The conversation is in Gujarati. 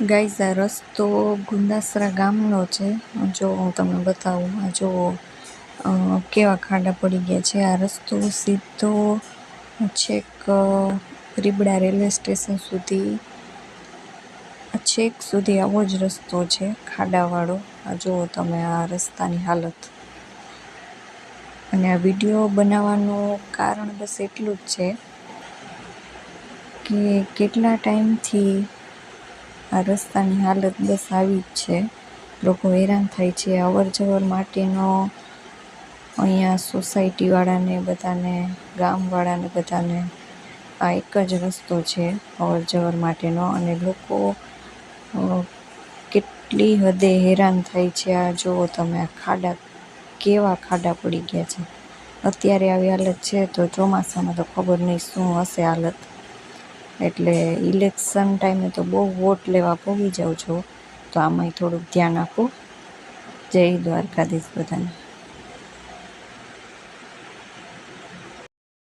ગાઈઝ, આ રસ્તો ગુંદાસરા ગામનો છે. જો હું તમને બતાવું, આ જો કેવા ખાડા પડી ગયા છે. આ રસ્તો સીધો છેક રીબડા રેલવે સ્ટેશન સુધી, છેક સુધી આવો જ રસ્તો છે, ખાડાવાળો. આ જુઓ તમે આ રસ્તાની હાલત. અને આ વિડીયો બનાવવાનું કારણ બસ એટલું જ છે કે કેટલા ટાઈમથી આ રસ્તાની હાલત બસ આવી જ છે. લોકો હેરાન થાય છે. અવર જવર માટેનો અહીંયા સોસાયટીવાળાને બધાને, ગામવાળાને બધાને આ એક જ રસ્તો છે અવર જવર માટેનો. અને લોકો કેટલી હદે હેરાન થાય છે. આ જુઓ તમે, આ ખાડા કેવા ખાડા પડી ગયા છે. અત્યારે આવી હાલત છે તો ચોમાસામાં તો ખબર નહીં શું હશે હાલત. એટલે ઇલેક્શન ટાઈમે તો બહુ વોટ લેવા પહોંચી જાઓ છો, તો આમાંય થોડુંક ધ્યાન આપો. જય દ્વારકાધીશ બધાને.